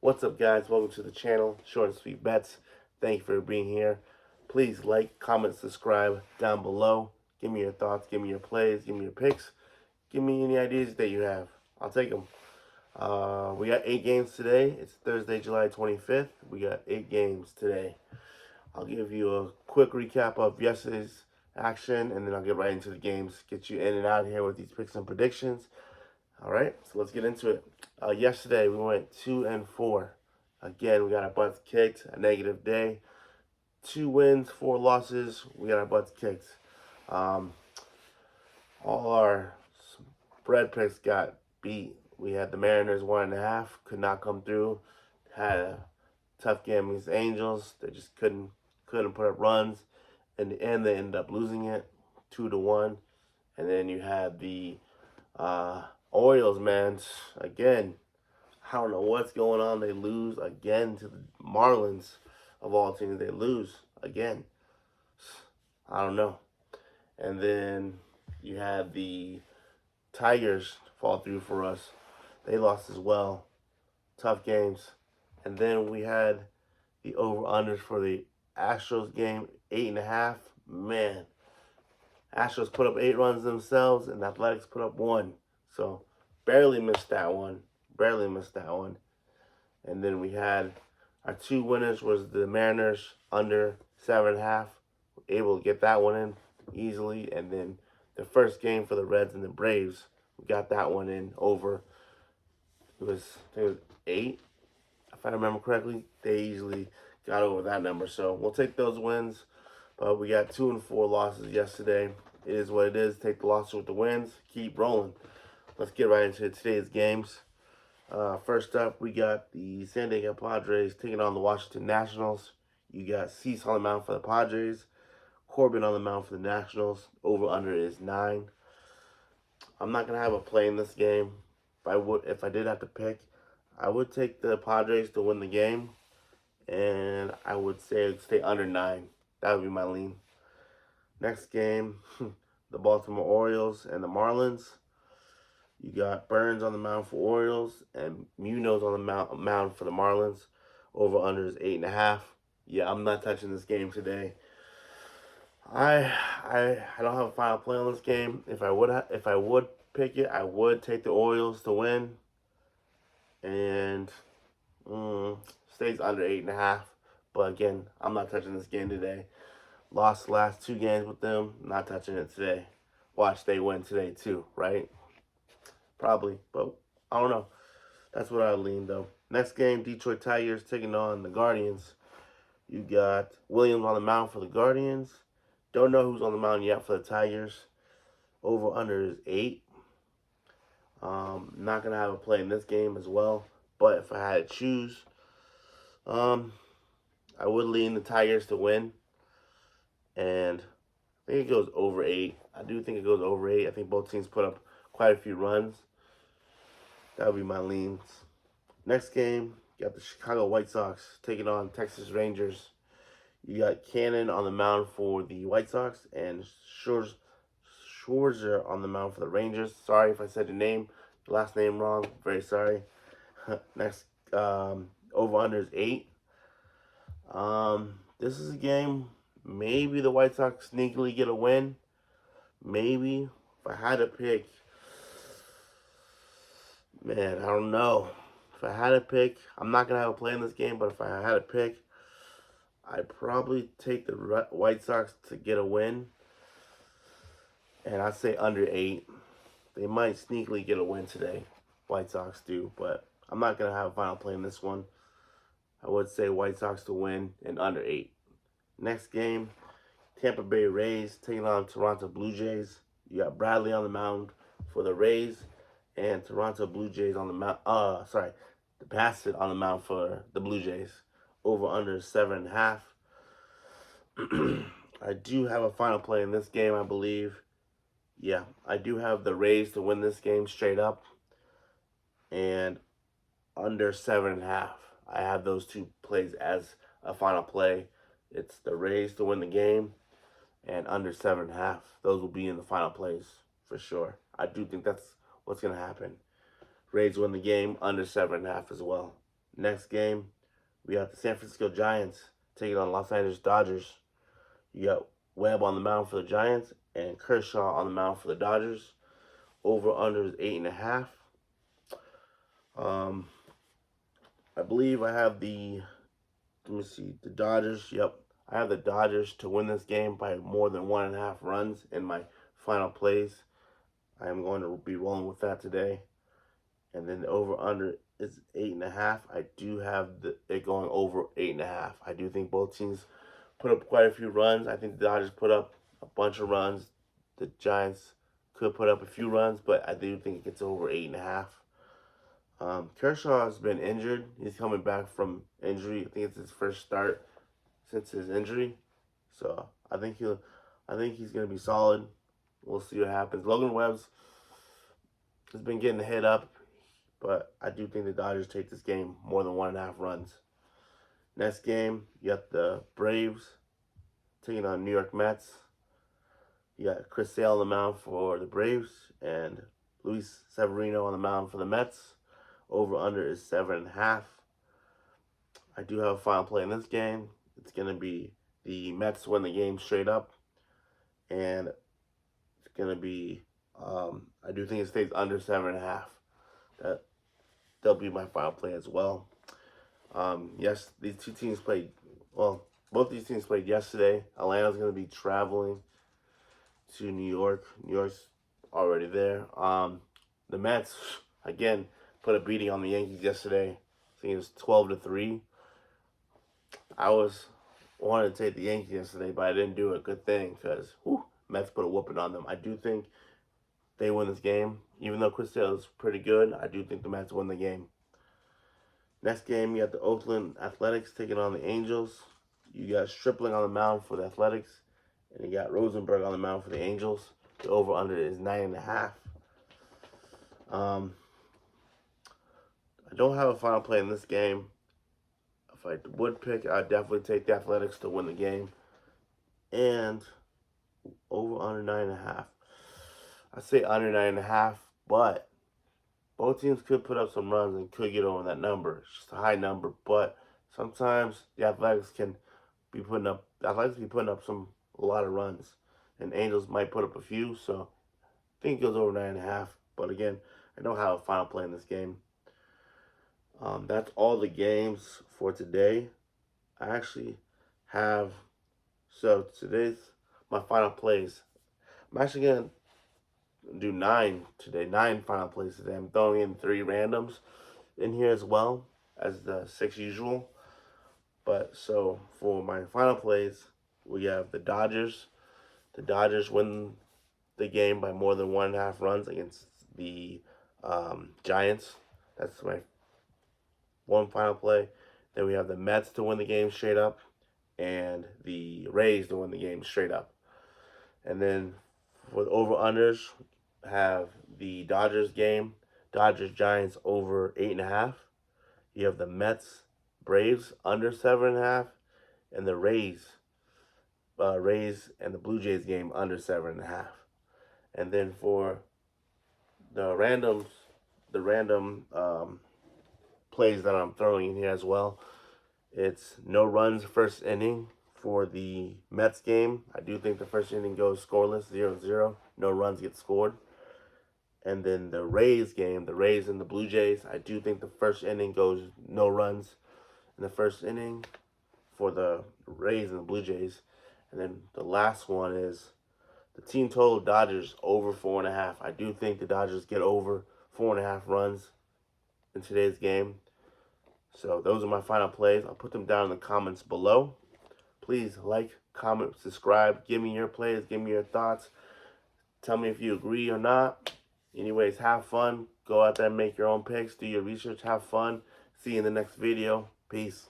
What's up, guys? Welcome to the channel, Short and Sweet Bets. Thank you for being here. Please like, comment, subscribe down below. Give me your thoughts, give me your plays, give me your picks. Give me any ideas that you have. I'll take them. We got 8 games today. It's Thursday, July 25th. We got 8 games today. I'll give you a quick recap of yesterday's action, and then I'll get right into the games, get you in and out of here with these picks and predictions. All right, so let's get into it. Yesterday, we went 2-4. Again, we got our butts kicked, a negative day. 2 wins, 4 losses. We got our butts kicked. All our spread picks got beat. We had the Mariners 1.5, could not come through. Had a tough game against the Angels. They just couldn't put up runs. In the end, they ended up losing it 2-1. And then you had the Orioles, man. Again, I don't know what's going on. They lose again to the Marlins, of all teams. They lose again. I don't know. And then you had the Tigers fall through for us. They lost as well. Tough games. And then we had the over-unders for the Astros game, 8.5. Man, Astros put up 8 runs themselves, and the Athletics put up 1. So, barely missed that one. Barely missed that one. And then we had our 2 winners was the Mariners under 7.5. Able to get that one in easily. And then the first game for the Reds and the Braves, we got that one in over. I think it was 8. If I remember correctly, they easily got over that number. So we'll take those wins. But we got 2 and 4 losses yesterday. It is what it is. Take the losses with the wins. Keep rolling. Let's get right into today's games. First up, we got the San Diego Padres taking on the Washington Nationals. You got Cease on the mound for the Padres. Corbin on the mound for the Nationals. Over-under is 9. I'm not going to have a play in this game. If I did have to pick, I would take the Padres to win the game. And I would say it'd stay under 9. That would be my lean. Next game, the Baltimore Orioles and the Marlins. You got Burns on the mound for Orioles and Munoz on the mound for the Marlins. Over-under is 8.5. Yeah, I'm not touching this game today. I don't have a final play on this game. If I would pick it, I would take the Orioles to win. And stays under 8.5. But again, I'm not touching this game today. Lost the last 2 games with them. Not touching it today. Watch they win today too, right? Probably, but I don't know. That's what I lean though. Next game, Detroit Tigers taking on the Guardians. You got Williams on the mound for the Guardians. Don't know who's on the mound yet for the Tigers. Over-under is 8. Not going to have a play in this game as well. But if I had to choose, I would lean the Tigers to win. And I think it goes over 8. I do think it goes over 8. I think both teams put up quite a few runs. That would be my leans. Next game, you got the Chicago White Sox taking on Texas Rangers. You got Cannon on the mound for the White Sox and Scherzer on the mound for the Rangers. Sorry if I said your last name wrong. Very sorry. Next, over-under is 8. This is a game, maybe the White Sox sneakily get a win. Maybe. If I had to pick, man, I don't know. If I had to pick, I'm not going to have a play in this game, but if I had to pick, I'd probably take the White Sox to get a win. And I'd say under 8. They might sneakily get a win today. White Sox do, but I'm not going to have a final play in this one. I would say White Sox to win and under 8. Next game, Tampa Bay Rays taking on Toronto Blue Jays. You got Bradley on the mound for the Rays and Toronto Blue Jays on the mound. Bassett on the mound for the Blue Jays. Over-under 7.5. I do have a final play in this game, I believe. Yeah, I do have the Rays to win this game straight up. And under 7.5. I have those 2 plays as a final play. It's the Rays to win the game and under 7.5. Those will be in the final plays for sure. I do think that's what's going to happen. Rays win the game under 7.5 as well. Next game, we got the San Francisco Giants taking on Los Angeles Dodgers. You got Webb on the mound for the Giants and Kershaw on the mound for the Dodgers. Over under is 8.5. I believe I have let me see, the Dodgers. Yep, I have the Dodgers to win this game by more than 1.5 runs in my final plays. I am going to be rolling with that today. And then the over under is 8.5. I do have it going over 8.5. I do think both teams put up quite a few runs. I think the Dodgers put up a bunch of runs. The Giants could put up a few runs, but I do think it gets over 8.5. Kershaw has been injured. He's coming back from injury. I think it's his first start since his injury. So I think he's gonna be solid. We'll see what happens. Logan Webb's has been getting the hit up, but I do think the Dodgers take this game more than 1.5 runs. Next game, you got the Braves taking on New York Mets. You got Chris Sale on the mound for the Braves and Luis Severino on the mound for the Mets. Over under is 7.5. I do have a final play in this game. It's going to be the Mets win the game straight up. And it's going to be, I do think it stays under 7.5. That'll be my final play as well. Yes, these two teams played, well, both these teams played yesterday. Atlanta's going to be traveling to New York. New York's already there. The Mets, again, put a beating on the Yankees yesterday. I think it was 12-3. I wanted to take the Yankees yesterday, but I didn't do it. Good thing, because Mets put a whooping on them. I do think they win this game. Even though Chris Sale is pretty good, I do think the Mets win the game. Next game, you got the Oakland Athletics taking on the Angels. You got Stripling on the mound for the Athletics, and you got Rosenberg on the mound for the Angels. The over-under is 9.5. I don't have a final play in this game. If I would pick, I'd definitely take the Athletics to win the game. And over-under 9.5. I say under 9.5, but both teams could put up some runs and could get over that number. It's just a high number, but sometimes the Athletics be putting up a lot of runs, and Angels might put up a few. So I think it goes over 9.5. But again, I don't have a final play in this game. That's all the games for today. I actually have, so today's my final plays. I'm actually going to do 9 today, 9 final plays today. I'm throwing in 3 randoms in here as well as the 6 usual. But so for my final plays, we have the Dodgers. The Dodgers win the game by more than 1.5 runs against the Giants. That's my one final play. Then we have the Mets to win the game straight up and the Rays to win the game straight up. And then for the over-unders, have the Dodgers game, Dodgers-Giants over 8.5. You have the Mets-Braves under 7.5. And the Rays and the Blue Jays game under 7.5. And then for the random plays that I'm throwing in here as well, it's no runs first inning for the Mets game. I do think the first inning goes scoreless, 0-0. No runs get scored. And then the Rays game, the Rays and the Blue Jays, I do think the first inning goes no runs in the first inning for the Rays and the Blue Jays. And then the last one is the team total Dodgers over 4.5. I do think the Dodgers get over 4.5 runs in today's game. So those are my final plays. I'll put them down in the comments below. Please like, comment, subscribe. Give me your plays. Give me your thoughts. Tell me if you agree or not. Anyways, have fun. Go out there and make your own picks. Do your research. Have fun. See you in the next video. Peace.